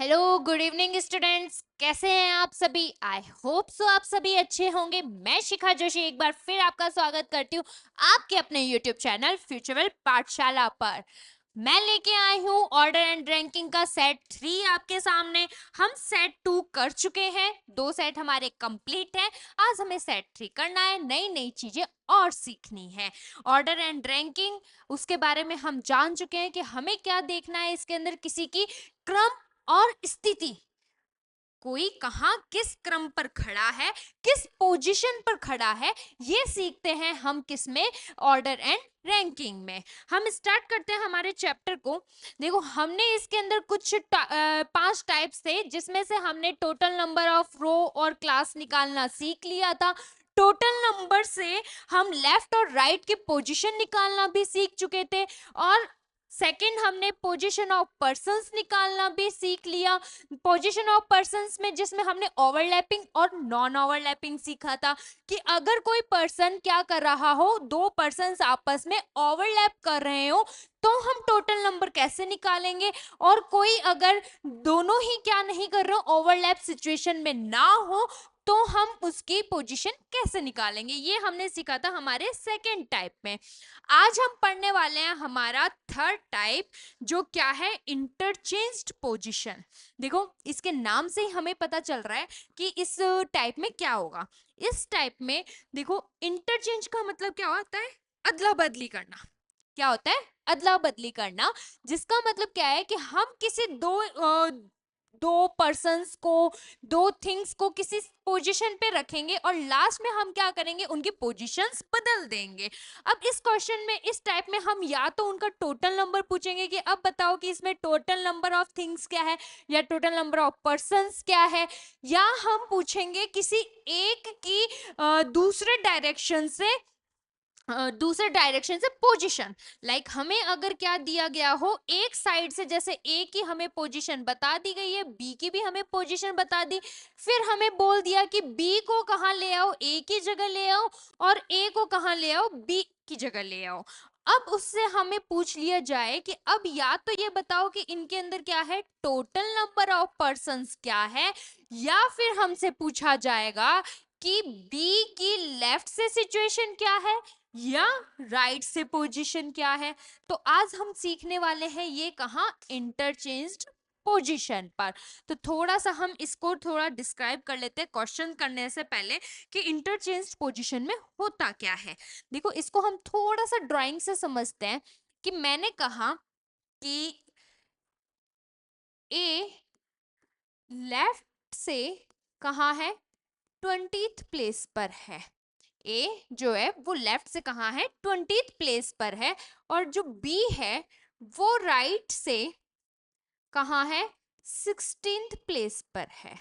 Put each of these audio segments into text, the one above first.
Hello, good evening students. कैसे हैं आप सभी? आई होप सो आप सभी अच्छे होंगे। मैं शिखा जोशी एक बार फिर आपका स्वागत करती हूँ आपके अपने यूट्यूब चैनल फ्यूचरवेल पाठशाला पर। मैं लेके आई हूँ ऑर्डर एंड रैंकिंग का सेट 3 आपके सामने। हम सेट 2 कर चुके हैं, 2 सेट हमारे कंप्लीट हैं। आज हमें सेट 3 करना है, नई नई चीजें और सीखनी है। ऑर्डर एंड रैंकिंग, उसके बारे में हम जान चुके हैं कि हमें क्या देखना है इसके अंदर, किसी की क्रम और स्थिति, कोई कहां किस क्रम पर खड़ा है, किस पोजीशन पर खड़ा है, ये सीखते हैं हम किस में, ऑर्डर एंड रैंकिंग में। हम स्टार्ट करते हैं हमारे चैप्टर को। देखो, हमने इसके अंदर कुछ 5 टाइप्स थे, जिसमें से हमने टोटल नंबर ऑफ रो और क्लास निकालना सीख लिया था। टोटल नंबर से हम लेफ्ट और राइट की पोजीशन निकालना भी सीख चुके थे, और सेकंड हमने पोजीशन ऑफ पर्संस निकालना भी सीख लिया। पोजीशन ऑफ पर्संस में जिसमें हमने ओवरलैपिंग और नॉन ओवरलैपिंग सीखा था, कि अगर कोई पर्सन क्या कर रहा हो, दो पर्सन्स आपस में ओवरलैप कर रहे हो, तो हम टोटल नंबर कैसे निकालेंगे। और कोई अगर दोनों ही क्या नहीं कर रहे हो, ओवरलैप सिचुएशन में ना हो, तो हम उसकी पोजीशन कैसे निकालेंगे, ये हमने सीखा था हमारे सेकेंड टाइप में। आज हम पढ़ने वाले हैं हमारा थर्ड टाइप, जो क्या है, इंटरचेंज्ड पोजीशन। देखो, इसके नाम से ही हमें पता चल रहा है कि इस टाइप में क्या होगा। इस टाइप में देखो, इंटरचेंज का मतलब क्या होता है, अदला बदली करना। क्या होता है, अदला बदली करना, जिसका मतलब क्या है कि हम किसी दो पर्सन्स को, दो थिंग्स को किसी पोजीशन पे रखेंगे और लास्ट में हम क्या करेंगे, उनकी पोजीशंस बदल देंगे। अब इस क्वेश्चन में, इस टाइप में हम या तो उनका टोटल नंबर पूछेंगे कि अब बताओ कि इसमें टोटल नंबर ऑफ थिंग्स क्या है, या टोटल नंबर ऑफ पर्सन्स क्या है, या हम पूछेंगे किसी एक की दूसरे डायरेक्शन से पोजीशन। लाइक हमें अगर क्या दिया गया हो, एक साइड से, जैसे ए की हमें पोजीशन बता दी गई है, बी की भी हमें पोजीशन बता दी, फिर हमें बोल दिया कि बी को कहाँ ले आओ, ए की जगह ले आओ, और ए को कहाँ ले आओ, बी की जगह ले आओ। अब उससे हमें पूछ लिया जाए कि अब या तो ये बताओ कि इनके अंदर क्या है, टोटल नंबर ऑफ पर्सन्स क्या है, या फिर हमसे पूछा जाएगा कि बी की लेफ्ट से सिचुएशन क्या है, या राइट से पोजीशन क्या है। तो आज हम सीखने वाले हैं ये कहाँ, इंटरचेंज्ड पोजीशन पर। तो थोड़ा सा हम इसको थोड़ा डिस्क्राइब कर लेते हैं क्वेश्चन करने से पहले, कि इंटरचेंज्ड पोजीशन में होता क्या है। देखो, इसको हम थोड़ा सा ड्राइंग से समझते हैं। कि मैंने कहा कि ए लेफ्ट से कहाँ है, 20th प्लेस पर है। ए जो है वो लेफ्ट से कहाँ है, 20th प्लेस पर है। और जो बी है वो राइट से कहाँ है, 16th प्लेस पर है।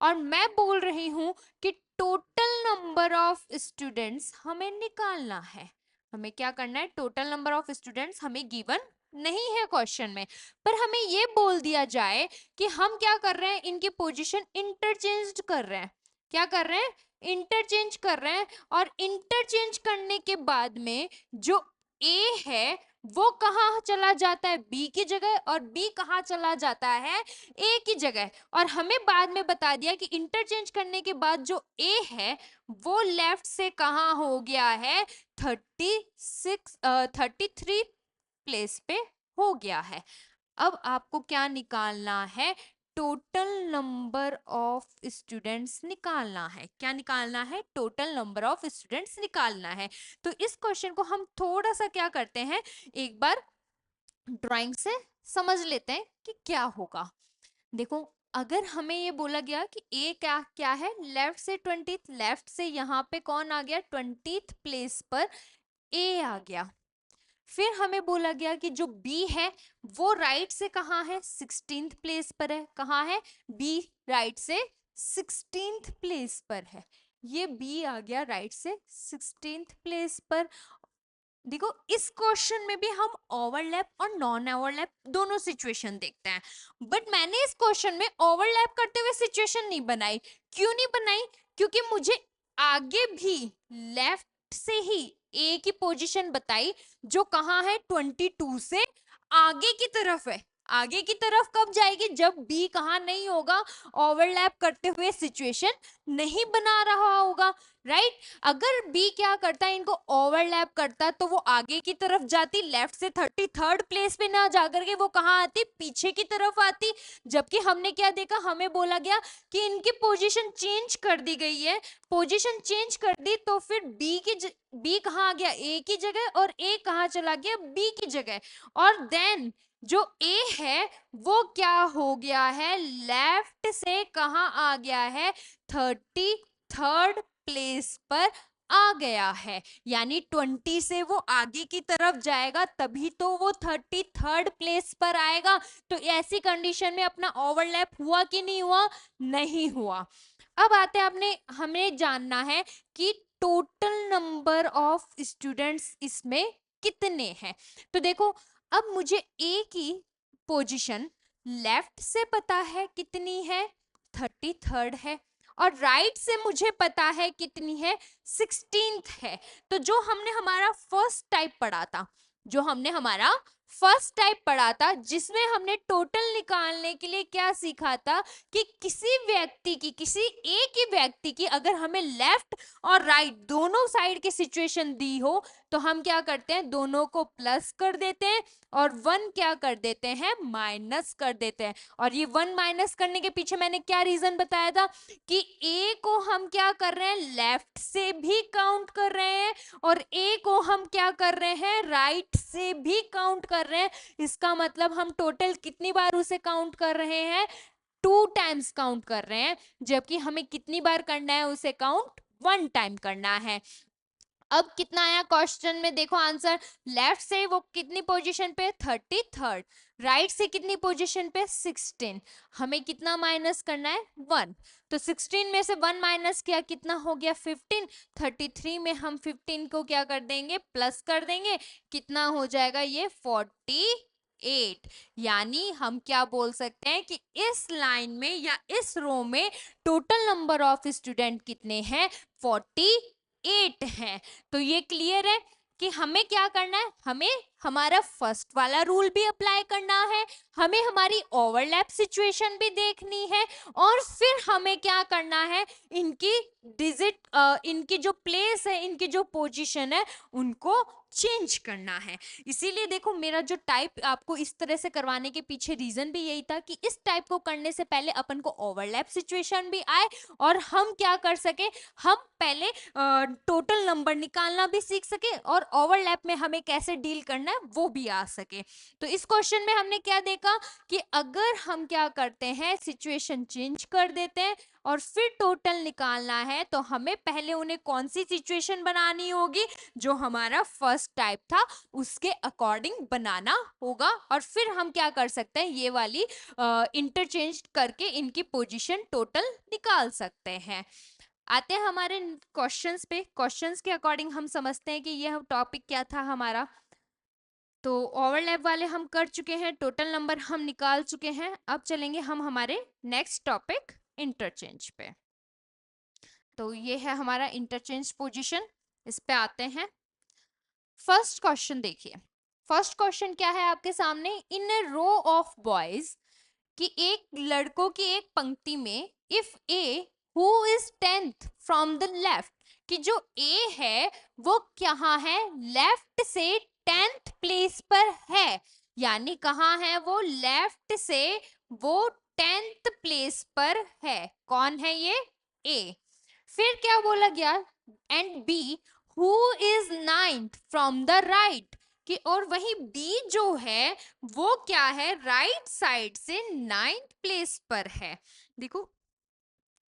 और मैं बोल रही हूं कि टोटल नंबर ऑफ स्टूडेंट्स हमें निकालना है। हमें क्या करना है, टोटल नंबर ऑफ स्टूडेंट्स हमें गिवन नहीं है क्वेश्चन में, पर हमें ये बोल दिया जाए कि हम क्या कर रहे हैं, इनकी पोजीशन इंटरचेंज कर रहे हैं। क्या कर रहे हैं, इंटरचेंज कर रहे हैं। और इंटरचेंज करने के बाद में जो ए है वो कहाँ चला जाता है, बी की जगह, और बी कहाँ चला जाता है, ए की जगह। और हमें बाद में बता दिया कि इंटरचेंज करने के बाद जो ए है वो लेफ्ट से कहाँ हो गया है, 33 प्लेस पे हो गया है। अब आपको क्या निकालना है, टोटल नंबर ऑफ स्टूडेंट्स निकालना है। क्या निकालना है, टोटल नंबर ऑफ स्टूडेंट्स निकालना है। तो इस क्वेश्चन को हम थोड़ा सा क्या करते हैं, एक बार ड्राइंग से समझ लेते हैं कि क्या होगा। देखो, अगर हमें ये बोला गया कि ए क्या क्या है, लेफ्ट से 20th, लेफ्ट से यहाँ पे कौन आ गया, 20th प्लेस पर ए आ गया। फिर हमें बोला गया कि जो बी है वो राइट से कहाँ है, 16th प्लेस पर है। कहाँ है, बी राइट से 16th प्लेस पर है। ये बी आ गया राइट से 16th प्लेस पर। देखो, इस क्वेश्चन में भी हम ओवरलैप और नॉन ओवरलैप दोनों सिचुएशन देखते हैं, बट मैंने इस क्वेश्चन में ओवरलैप करते हुए सिचुएशन नहीं बनाई। क्यों नहीं बनाई, क्योंकि मुझे आगे भी लेफ्ट से ही ए की पोजीशन बताई, जो कहाँ है, 22 से आगे की तरफ है। आगे की तरफ कब जाएगी? जब बी कहाँ नहीं होगा, ओवरलैप करते हुए सिचुएशन नहीं बना रहा होगा, राइट। अगर बी क्या करता है, इनको ओवरलैप करता, तो वो आगे की तरफ जाती, लेफ्ट से 33rd प्लेस पे ना जाकर के वो कहाँ आती, पीछे की तरफ आती। जबकि हमने क्या देखा, हमें बोला गया कि इनकी पोजीशन चेंज कर दी गई है, पोजीशन चेंज कर दी, तो फिर बी कहाँ आ गया, ए की जगह, और ए कहाँ चला गया, बी की जगह। और देन जो ए है वो क्या हो गया है, लेफ्ट से कहाँ आ गया है, 33rd प्लेस पर आ गया है। यानी 20 से वो आगे की तरफ जाएगा, तभी तो वो 33rd प्लेस पर आएगा। तो ऐसी कंडीशन में अपना ओवरलैप हुआ कि नहीं हुआ? नहीं हुआ। अब आते हैं, आपने हमें जानना है कि टोटल नंबर ऑफ स्टूडेंट्स इसमें कितने हैं। तो देखो, अब मुझे ए की पोजीशन लेफ्ट से पता है कितनी है, 33rd है, और राइट से मुझे पता है कितनी है, 16th है। तो जो हमने हमारा फर्स्ट टाइप पढ़ा था, जिसमें हमने टोटल निकालने के लिए क्या सीखा था, कि किसी एक ही व्यक्ति की अगर हमें लेफ्ट और राइट दोनों साइड की सिचुएशन दी हो, तो हम क्या करते हैं, दोनों को प्लस कर देते हैं और 1 क्या कर देते हैं, माइनस कर देते हैं। और ये 1 माइनस करने के पीछे मैंने क्या रीजन बताया था, कि ए को हम क्या कर रहे हैं, लेफ्ट से भी काउंट कर रहे हैं, और ए को हम क्या कर रहे हैं, राइट से भी काउंट कर रहे हैं। इसका मतलब हम टोटल कितनी बार उसे काउंट कर रहे हैं, 2 टाइम्स काउंट कर रहे हैं। जबकि हमें कितनी बार करना है उसे काउंट, 1 टाइम करना है। अब कितना आया क्वेश्चन में, देखो आंसर, लेफ्ट से वो कितनी पोजीशन पे, 33rd, राइट से कितनी पोजीशन पे, 16। हमें कितना माइनस करना है, 1। तो 16 में से 1 माइनस किया, कितना हो गया, 15। 33 में हम 15 को क्या कर देंगे, प्लस कर देंगे, कितना हो जाएगा ये, 48। यानी हम क्या बोल सकते हैं कि इस लाइन में या इस रो में टोटल नंबर ऑफ स्टूडेंट कितने हैं, 48 है। तो ये क्लियर है कि हमें क्या करना है, हमें हमारा फर्स्ट वाला रूल भी अप्लाई करना है, हमें हमारी ओवरलैप सिचुएशन भी देखनी है, और फिर हमें क्या करना है, इनकी इनकी जो प्लेस है, इनकी जो पोजीशन है, उनको चेंज करना है। इसीलिए देखो, मेरा जो टाइप आपको इस तरह से करवाने के पीछे रीजन भी यही था कि इस टाइप को करने से पहले अपन को ओवरलैप सिचुएशन भी आए, और हम क्या कर सके, हम पहले टोटल नंबर निकालना भी सीख सके, और ओवरलैप में हमें कैसे डील करना है वो भी आ सके। तो इस क्वेश्चन में हमने क्या देखा, कि अगर हम क्या करते हैं, सिचुएशन चेंज कर देते हैं और फिर टोटल निकालना है, तो हमें पहले उन्हें कौन सी सिचुएशन बनानी होगी, जो हमारा फर्स्ट टाइप था उसके अकॉर्डिंग बनाना होगा, और फिर हम क्या कर सकते हैं, ये वाली इंटरचेंज करके इनकी पोजीशन टोटल निकाल सकते हैं। आते हैं हमारे क्वेश्चंस पे। क्वेश्चंस के अकॉर्डिंग हम समझते हैं कि यह टॉपिक क्या था हमारा। तो ओवरलैप वाले हम कर चुके हैं, टोटल नंबर हम निकाल चुके हैं। अब चलेंगे हम हमारे नेक्स्ट टॉपिक इंटरचेंज पे। तो ये है हमारा इंटरचेंज पोजीशन, इस पे आते हैं। फर्स्ट क्वेश्चन देखिए, फर्स्ट क्वेश्चन क्या है आपके सामने, इन ए रो ऑफ बॉयज, कि एक लड़कों की एक पंक्ति में, if A who is 10th from the left, कि जो ए है वो कहाँ है, लेफ्ट से 10th प्लेस पर है। यानी कहाँ है वो, लेफ्ट से वो 10th प्लेस पर है। कौन है ये, ए। फिर क्या बोला गया, and B who is 9th from the right, कि और वही बी जो है वो क्या है, राइट साइड से 9th प्लेस पर है। देखो,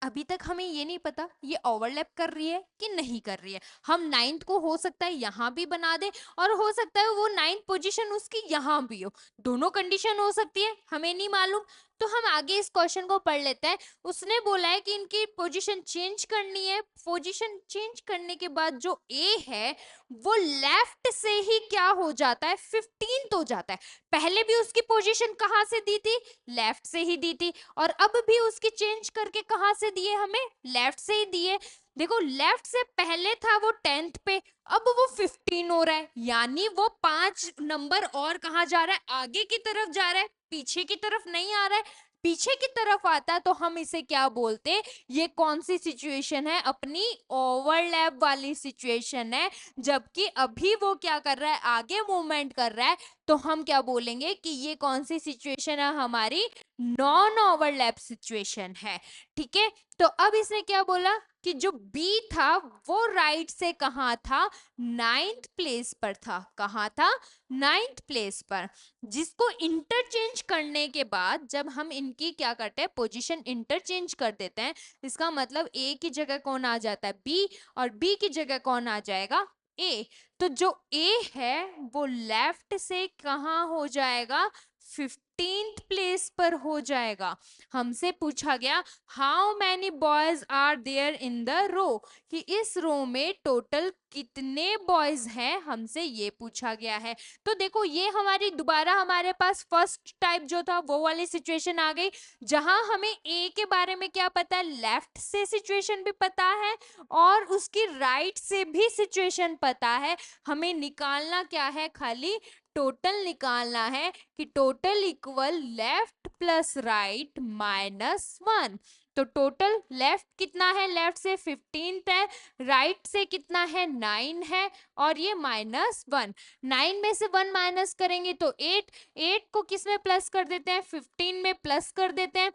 अभी तक हमें ये नहीं पता ये ओवरलैप कर रही है कि नहीं कर रही है। हम 9th को हो सकता है यहाँ भी बना दे, और हो सकता है वो 9th पोजीशन उसकी यहाँ भी हो, दोनों कंडीशन हो सकती है, हमें नहीं मालूम। तो हम आगे इस क्वेश्चन को पढ़ लेते हैं। उसने बोला है कि इनकी पोजीशन चेंज करनी है। पोजीशन चेंज करने के बाद जो ए है वो लेफ्ट से ही क्या हो जाता है, 15th हो जाता है। पहले भी उसकी पोजीशन कहाँ से दी थी, लेफ्ट से ही दी थी, और अब भी उसकी चेंज करके कहाँ से दिए, हमें लेफ्ट से ही दिए। देखो लेफ्ट से पहले था वो 10th पे, अब वो 15 हो रहा है, यानी वो 5 नंबर और कहाँ जा रहा है, आगे की तरफ जा रहा है, पीछे की तरफ नहीं आ रहा है। पीछे की तरफ आता तो हम इसे क्या बोलते, ये कौन सी सिचुएशन है, अपनी ओवरलैप वाली सिचुएशन है। जबकि अभी वो क्या कर रहा है, आगे मूवमेंट कर रहा है, तो हम क्या बोलेंगे कि ये कौन सी सिचुएशन है, हमारी नॉन ओवरलैप सिचुएशन है। ठीक है, तो अब इसने क्या बोला कि जो बी था वो राइट से कहाँ था, 9th प्लेस पर था। कहाँ था, 9th प्लेस पर। जिसको इंटरचेंज करने के बाद जब हम इनकी क्या करते हैं, पोजीशन इंटरचेंज कर देते हैं, इसका मतलब ए की जगह कौन आ जाता है, बी, और बी की जगह कौन आ जाएगा, ए। तो जो ए है वो लेफ्ट से कहाँ हो जाएगा, 15th प्लेस पर हो जाएगा। हमसे पूछा गया how many boys are there in the row, कि इस रो में टोटल कितने बॉयज हैं, हमसे ये पूछा गया है। तो देखो ये हमारी दोबारा हमारे पास फर्स्ट टाइप जो था वो वाली सिचुएशन आ गई, जहां हमें ए के बारे में क्या पता है, लेफ्ट से सिचुएशन भी पता है और उसकी राइट से भी सिचुएशन पता है। हमें निकालना क्या है, खाली टोटल निकालना है कि total equal left plus right -1। तो टोटल लेफ्ट कितना है, लेफ्ट से 15 है, राइट से कितना है, 9 है, और ये -1। 9 में से 1 माइनस करेंगे तो 8, 8 को किस में प्लस कर देते हैं, 15 में प्लस कर देते हैं,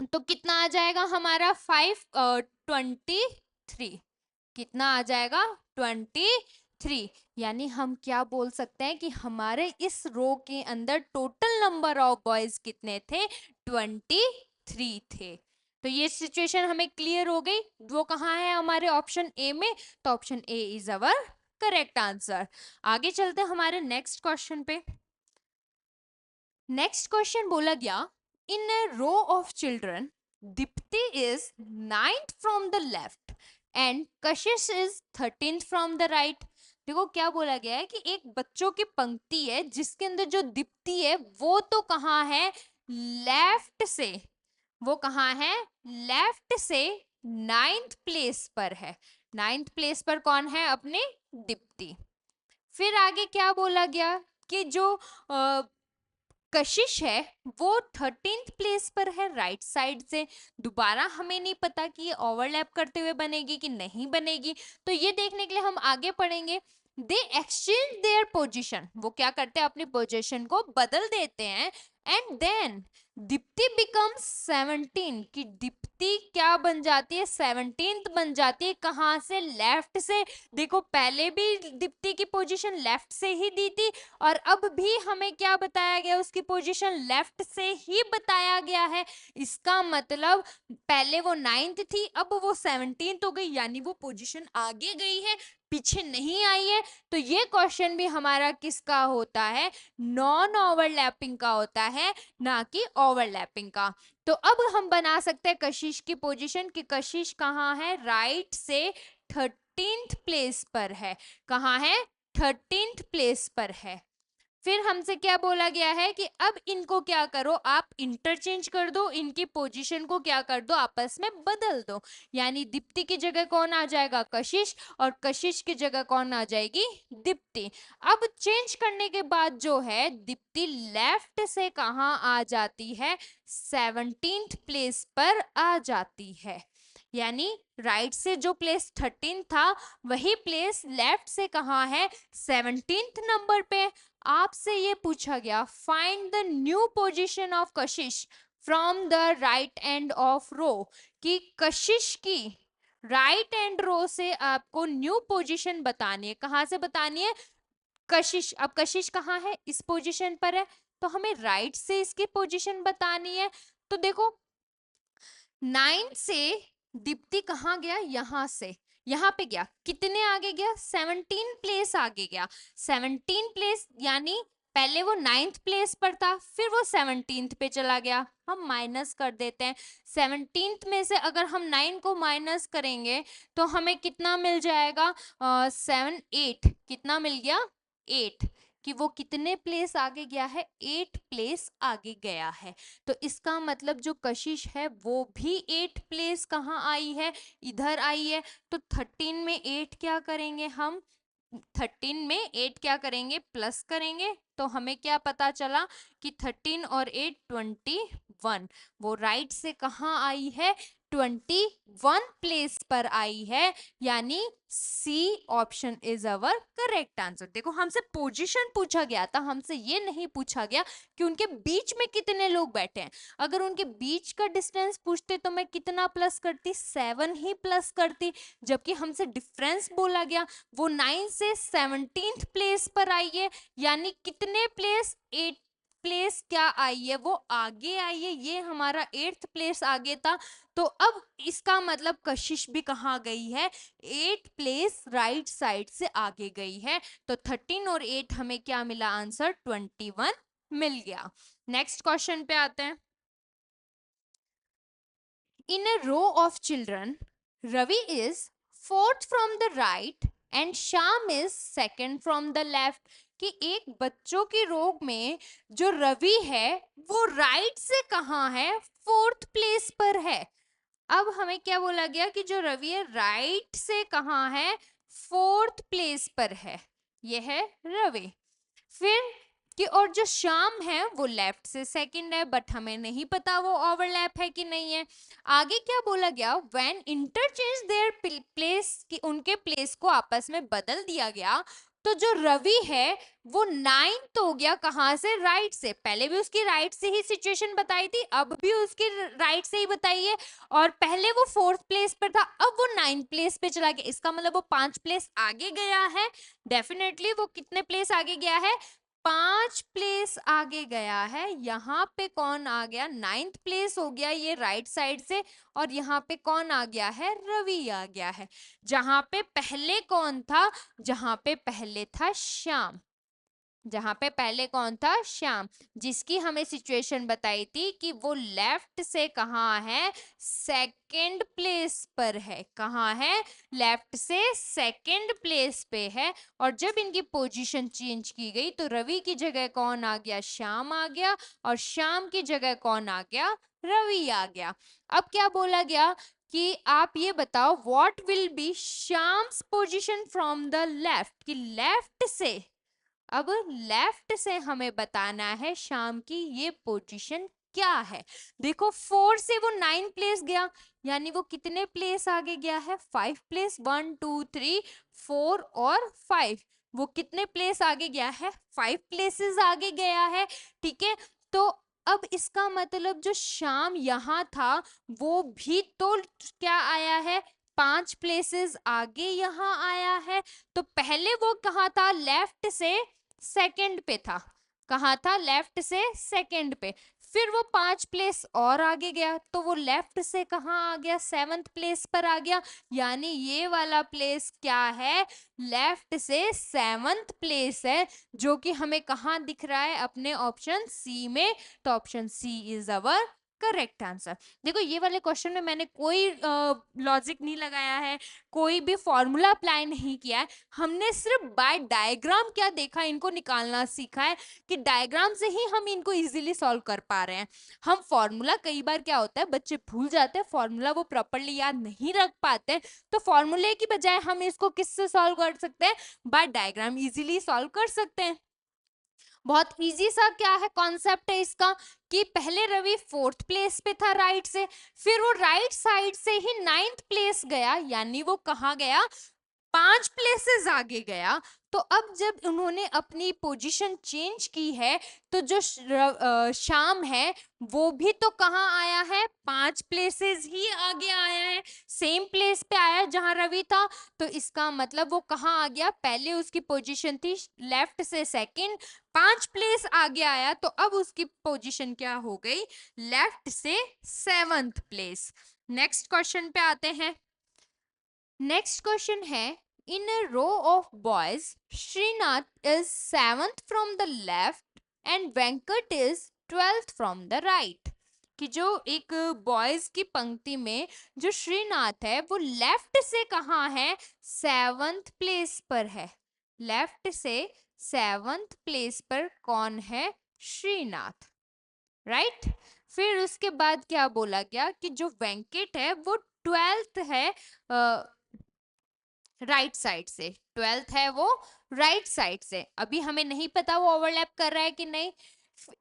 तो कितना आ जाएगा हमारा 23। कितना आ जाएगा, 23। यानी हम क्या बोल सकते हैं कि हमारे इस रो के अंदर टोटल नंबर ऑफ बॉयज कितने थे, 23 थे। तो ये सिचुएशन हमें क्लियर हो गई, वो कहाँ है हमारे ऑप्शन ए में, तो option A is our correct answer. आगे चलते हैं हमारे नेक्स्ट क्वेश्चन पे। नेक्स्ट क्वेश्चन बोला गया, in a row of children Deepti is 9th from the left end Kashish is 13th from the right. देखो क्या बोला गया है कि एक बच्चों की पंक्ति है जिसके अंदर जो दीप्ति है वो तो कहाँ है, लेफ्ट से, वो कहाँ है, लेफ्ट से 9th प्लेस पर है। 9th प्लेस पर कौन है, अपने दीप्ति। फिर आगे क्या बोला गया कि जो कशिश है वो 13th प्लेस पर है राइट साइड से। दोबारा हमें नहीं पता कि ये ओवरलैप करते हुए बनेगी कि नहीं बनेगी, तो ये देखने के लिए हम आगे पढ़ेंगे। दे एक्सचेंज देयर पोजीशन, वो क्या करते हैं, अपनी पोजीशन को बदल देते हैं। एंड देन दीप्ति बिकम्स 17, कि दीप्ति क्या बन जाती है, 17th बन जाती है। कहाँ से, लेफ्ट से। देखो पहले भी दीप्ति की पोजीशन लेफ्ट से ही दी थी, और अब भी हमें क्या बताया गया, उसकी पोजीशन लेफ्ट से ही बताया गया है। इसका मतलब पहले वो 9th थी, अब वो 17th हो गई, यानी वो पोजीशन आगे गई है, पीछे नहीं आई है। तो ये क्वेश्चन भी हमारा किसका होता है, नॉन ओवरलैपिंग का होता है, ना कि ओवरलैपिंग का। तो अब हम बना सकते हैं कशिश की पोजीशन, कि कशिश कहाँ है, राइट से 13th प्लेस पर है। कहाँ है, 13th प्लेस पर है। फिर हमसे क्या बोला गया है कि अब इनको क्या करो, आप इंटरचेंज कर दो, इनकी पोजीशन को क्या कर दो, आपस में बदल दो। यानी दीप्ति की जगह कौन आ जाएगा, कशिश, और कशिश की जगह कौन आ जाएगी, दीप्ति। अब चेंज करने के बाद जो है दीप्ति लेफ्ट से कहाँ आ जाती है, 17th प्लेस पर आ जाती है। यानी राइट से जो प्लेस 13 था, वही प्लेस लेफ्ट से कहाँ है, 17th नंबर पे। आपसे ये पूछा गया, find the new position of Kashish from the right end of row, कि कशिश की राइट एंड रो से आपको न्यू पोजीशन बतानी है। कहां से बतानी है, कशिश। अब कशिश कहाँ है, इस पोजीशन पर है, तो हमें राइट से इसकी पोजीशन बतानी है। तो देखो 9 से दीप्ति कहाँ गया, यहां से यहाँ पे गया, कितने आगे गया, 17 प्लेस आगे गया। 17 प्लेस यानी पहले वो 9th प्लेस पर था, फिर वो 17th पे चला गया। हम माइनस कर देते हैं, 17th में से अगर हम 9 को माइनस करेंगे तो हमें कितना मिल जाएगा, 7 8, कितना मिल गया, 8। कि वो कितने प्लेस आगे गया है, 8 प्लेस आगे गया है। तो इसका मतलब जो कशिश है वो भी 8 प्लेस कहाँ आई है, इधर आई है। तो 13 में 8 क्या करेंगे हम, 13 में 8 क्या करेंगे, प्लस करेंगे। तो हमें क्या पता चला कि 13 और 8 21। वो राइट से कहाँ आई है, 21 प्लेस पर आई है, यानी C option is our correct answer. देखो हमसे पोजीशन पूछा गया था, हमसे ये नहीं पूछा गया कि उनके बीच में कितने लोग बैठे हैं। अगर उनके बीच का डिस्टेंस पूछते तो मैं कितना प्लस करती, 7 ही प्लस करती। जबकि हमसे डिफरेंस बोला गया, वो 9 से 17th प्लेस पर आई है, यानी कितने प्लेस, 8 प्लेस क्या आई है, वो आगे आई है। ये हमारा 8th प्लेस आगे था। तो अब इसका मतलब कशिश भी कहाँ गई है, 8 प्लेस राइट साइड से आगे गई है। तो 13 और 8 हमें क्या मिला, आंसर 21 मिल गया। नेक्स्ट क्वेश्चन पे आते हैं। In a row of children, Ravi is fourth from the right and Sham is second from the left. कि एक बच्चों की रो में जो रवि है वो राइट से कहाँ है, फोर्थ प्लेस पर है। अब हमें क्या बोला गया कि जो रवि है राइट से कहाँ है, फोर्थ प्लेस पर है, यह है रवि। फिर कि और जो श्याम है वो लेफ्ट से सेकंड है, बट हमें नहीं पता वो ओवरलैप है कि नहीं है। आगे क्या बोला गया, व्हेन इंटरचेंज देयर प्लेस, कि उनके प्लेस को आपस में बदल दिया गया। तो जो रवि है वो 9th हो गया, कहां से, राइट से। पहले भी उसकी राइट से ही सिचुएशन बताई थी, अब भी उसकी राइट से ही बताई है। और पहले वो 4th प्लेस पर था, अब वो 9th प्लेस पे चला गया। इसका मतलब वो 5 प्लेस आगे गया है। डेफिनेटली वो कितने प्लेस आगे गया है, 5 प्लेस आगे गया है। यहाँ पे कौन आ गया, 9th प्लेस हो गया ये राइट साइड से। और यहाँ पे कौन आ गया है, रवि आ गया है। जहां पे पहले कौन था, जहां पे पहले था श्याम, जहां पे पहले कौन था, श्याम, जिसकी हमें सिचुएशन बताई थी कि वो लेफ्ट से कहाँ है, सेकंड प्लेस पर है। कहाँ है, लेफ्ट से सेकंड प्लेस पे है। और जब इनकी पोजीशन चेंज की गई तो रवि की जगह कौन आ गया, श्याम आ गया। और श्याम की जगह कौन आ गया, रवि आ गया। अब क्या बोला गया कि आप ये बताओ what will be Shyam's position from the left, कि लेफ्ट से, अब लेफ्ट से हमें बताना है शाम की ये पोजीशन क्या है। देखो 4 से वो 9 प्लेस गया, यानी वो कितने प्लेस आगे गया है, 5 प्लेस, 1 2 3 4 और 5। वो कितने प्लेस आगे गया है, 5 प्लेसेस आगे गया है। ठीक है, तो अब इसका मतलब जो शाम यहाँ था वो भी तो क्या आया है, 5 प्लेसेस आगे यहाँ आया है। तो पहले वो कहाँ था, लेफ्ट से सेकंड पे था। कहाँ था, लेफ्ट से सेकंड पे। फिर वो 5 प्लेस और आगे गया, तो वो लेफ्ट से कहाँ आ गया, 7th प्लेस पर आ गया। यानी ये वाला प्लेस क्या है, लेफ्ट से 7th प्लेस है, जो कि हमें कहाँ दिख रहा है, अपने ऑप्शन सी में। तो option C is our correct answer. देखो ये वाले क्वेश्चन में मैंने कोई लॉजिक नहीं लगाया है, कोई भी फॉर्मूला अप्लाई नहीं किया है। हमने सिर्फ बाय डायग्राम क्या देखा, इनको निकालना सीखा है कि डायग्राम से ही हम इनको इजीली सॉल्व कर पा रहे हैं। हम फॉर्मूला, कई बार क्या होता है बच्चे भूल जाते हैं, फॉर्मूला वो प्रॉपर्ली याद नहीं रख पाते, तो फॉर्मूले की बजाय हम इसको किससे सॉल्व कर सकते हैं, बाय डायग्राम इजीली सॉल्व कर सकते हैं। बहुत इजी सा क्या है, कॉन्सेप्ट है इसका, कि पहले रवि 4th प्लेस पे था राइट से, फिर वो राइट साइड से ही 9th प्लेस गया, यानी वो कहाँ गया, 5 प्लेसेस आगे गया। तो अब जब उन्होंने अपनी पोजीशन चेंज की है, तो जो शाम है वो भी तो कहाँ आया है, 5 प्लेसेस ही आगे आया है, सेम प्लेस पे आया जहां रवि था। तो इसका मतलब वो कहाँ आ गया, पहले उसकी पोजीशन थी लेफ्ट से सेकंड, 5 प्लेस आगे आया, तो अब उसकी पोजीशन क्या हो गई, लेफ्ट से 7th प्लेस। नेक्स्ट क्वेश्चन पे आते हैं। नेक्स्ट क्वेश्चन है, in a row of boys, Srinath is 7th from the left and Venkat is 12th from the right। कि जो एक बॉयज की पंक्ति में जो श्रीनाथ है वो लेफ्ट से कहाँ है, 7th प्लेस पर है, लेफ्ट से 7th प्लेस पर कौन है? श्रीनाथ, राइट। फिर उसके बाद क्या बोला गया कि जो वेंकट है वो 12th है राइट साइड से, 12th है वो राइट साइड से। अभी हमें नहीं पता वो ओवरलैप कर रहा है कि नहीं।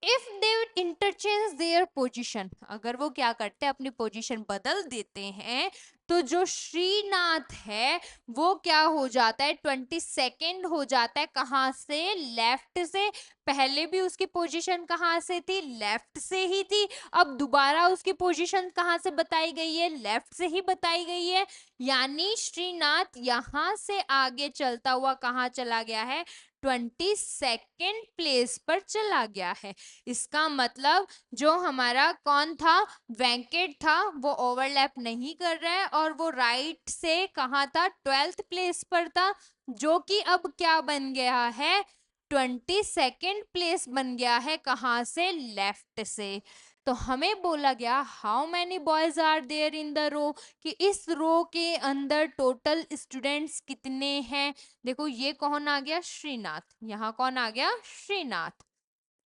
If they interchange their position, अगर वो क्या करते हैं अपनी पोजीशन बदल देते हैं, तो जो श्रीनाथ है वो क्या हो जाता है? 22nd हो जाता है। कहां से? लेफ्ट से। पहले भी उसकी पोजीशन कहां से थी? लेफ्ट से ही थी। अब दोबारा उसकी पोजीशन कहां से बताई गई है? लेफ्ट से ही बताई गई है। यानी श्रीनाथ यहां से आगे चलता हुआ कहां चला गया है? 22nd प्लेस पर चला गया है। इसका मतलब जो हमारा कौन था? वेंकट था, वो ओवरलैप नहीं कर रहा है और वो राइट से कहां था? 12th प्लेस पर था, जो कि अब क्या बन गया है? 22nd प्लेस बन गया है। कहां से? लेफ्ट से। तो हमें बोला गया how many boys are there in the row, कि इस रो के अंदर टोटल स्टूडेंट्स कितने हैं। देखो ये कौन आ गया? श्रीनाथ। यहाँ कौन आ गया? श्रीनाथ।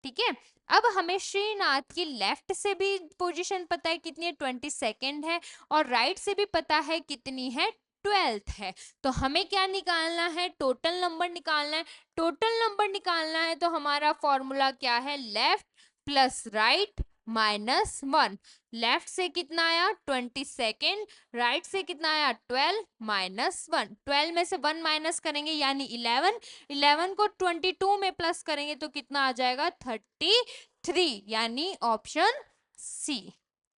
ठीक है। अब हमें श्रीनाथ की लेफ्ट से भी पोजीशन पता है कितनी है? 22nd है। और राइट से भी पता है कितनी है? 12th है। तो हमें क्या निकालना है? टोटल नंबर निकालना है। टोटल नंबर निकालना है तो हमारा फॉर्मूला क्या है? Left plus right minus 1। Left से कितना आया? 22nd। राइट से कितना आया? 12 माइनस 1। 12 में से 1 माइनस करेंगे यानी 11। 11 को 22 में प्लस करेंगे तो कितना आ जाएगा? 33। यानी ऑप्शन सी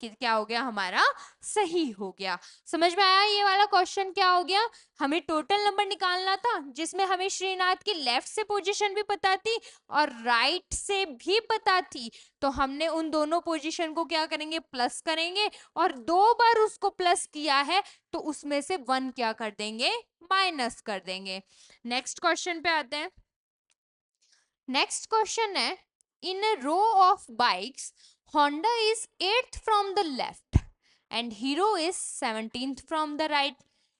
क्या हो गया हमारा? सही हो गया। समझ में आया ये वाला क्वेश्चन क्या हो गया? हमें टोटल नंबर निकालना था जिसमें हमें श्रीनाथ की लेफ्ट से पोजीशन भी पता थी और राइट से भी पता थी। तो हमने उन दोनों पोजीशन को क्या करेंगे? प्लस करेंगे। और 2 बार उसको प्लस किया है तो उसमें से 1 क्या कर देंगे? माइनस कर देंगे। नेक्स्ट क्वेश्चन पे आते हैं। नेक्स्ट क्वेश्चन है, in a row of bikes Honda is 8th from the left end Hero is 17th from the right.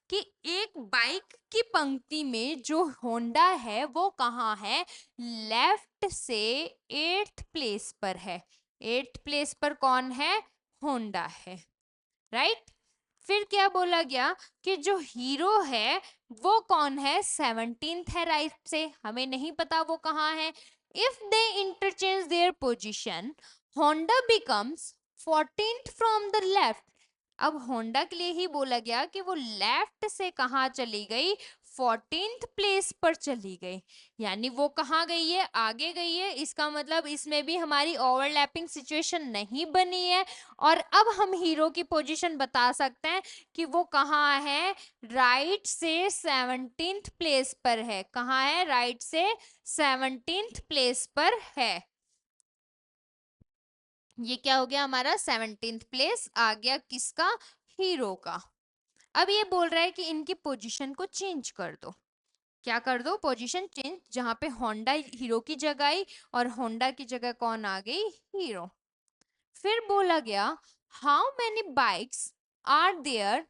कि एक बाइक की पंक्ति में जो होंडा है वो कहाँ है? लेफ्ट से 8th प्लेस पर है। 8th प्लेस पर कौन है? होंडा है, राइट। फिर क्या बोला गया कि जो हीरो है वो कौन है? 17th है राइट से। हमें नहीं पता वो कहाँ है। If they interchange their position Honda becomes 14th from the left. अब होंडा के लिए ही बोला गया कि वो लेफ्ट से कहाँ चली गई? 14th प्लेस पर चली गई। यानी वो कहाँ गई है? आगे गई है। इसका मतलब इसमें भी हमारी ओवरलैपिंग सिचुएशन नहीं बनी है। और अब हम हीरो की पोजीशन बता सकते हैं कि वो कहाँ है? राइट से 17th प्लेस पर है। कहाँ है? राइट से 17th प्लेस पर है। ये क्या हो गया हमारा? 17th प्लेस आ गया किसका? हीरो का। अब ये बोल रहा है कि इनकी पोजीशन को चेंज कर दो। क्या कर दो? Position change. जहां पे होंडा हीरो की जगह आई और होंडा की जगह कौन आ गई? हीरो। फिर बोला गया how many bikes are there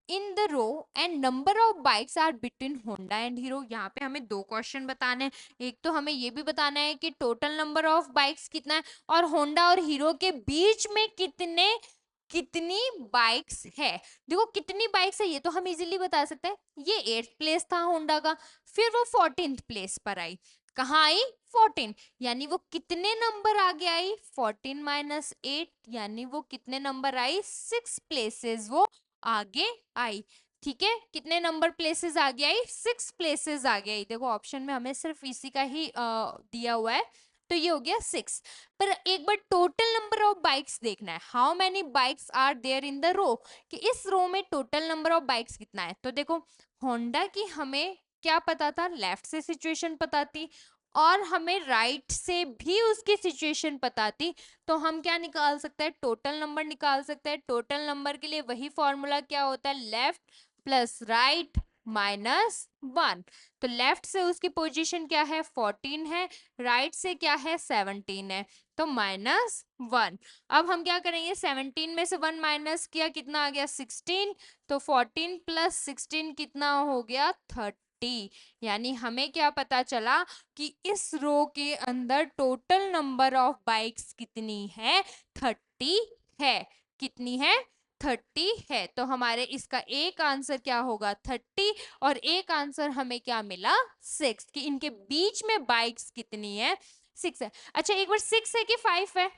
in the row and number of bikes are between Honda and Hero. यहाँ पे हमें 2 क्वेश्चन बताने हैं। एक तो हमें ये भी बताना है कि टोटल नंबर ऑफ बाइक्स कितना है और होंडा और हीरो के बीच में कितनी बाइक्स है। देखो कितनी बाइक्स है ये तो हम इजीली बता सकते हैं। ये 8th प्लेस था होंडा का, फिर वो 14th प्लेस पर आई। कहाँ आई? 14। यानी वो कितने नंबर आगे आई? 14 माइनस 8, यानी वो कितने नंबर आई? 6 प्लेसेस वो आगे आई। ठीक है। कितने नंबर प्लेसेस आगे आई? 6 प्लेसेस आगे आई। देखो ऑप्शन में हमें सिर्फ इसी का ही दिया हुआ है। तो ये हो गया 6। पर एक बार टोटल नंबर ऑफ बाइक्स देखना है। How many bikes are there in the row, कि इस रो में टोटल नंबर ऑफ बाइक्स कितना है। तो देखो होंडा की हमें क्या पता था? लेफ्ट से सिचुएशन पता थी और हमें राइट से भी उसकी सिचुएशन पता थी। तो हम क्या निकाल सकते हैं? टोटल नंबर निकाल सकते हैं। टोटल नंबर के लिए वही फॉर्मूला क्या होता है? Left plus right minus 1। तो लेफ्ट से उसकी पोजीशन क्या है? 14 है। राइट से क्या है? 17 है। तो माइनस 1। अब हम क्या करेंगे? 17 में से 1 माइनस किया, कितना आ गया? 16। तो 14 प्लस 16 कितना हो गया? 30। 30। यानी हमें क्या पता चला कि इस रो के अंदर टोटल नंबर ऑफ बाइक्स कितनी है, 30 है। कितनी है, 30 है। तो हमारे इसका एक आंसर क्या होगा, 30, और एक आंसर हमें क्या मिला, 6, कि इनके बीच में बाइक्स कितनी है, 6 है। अच्छा एक बार 6 है कि 5 है,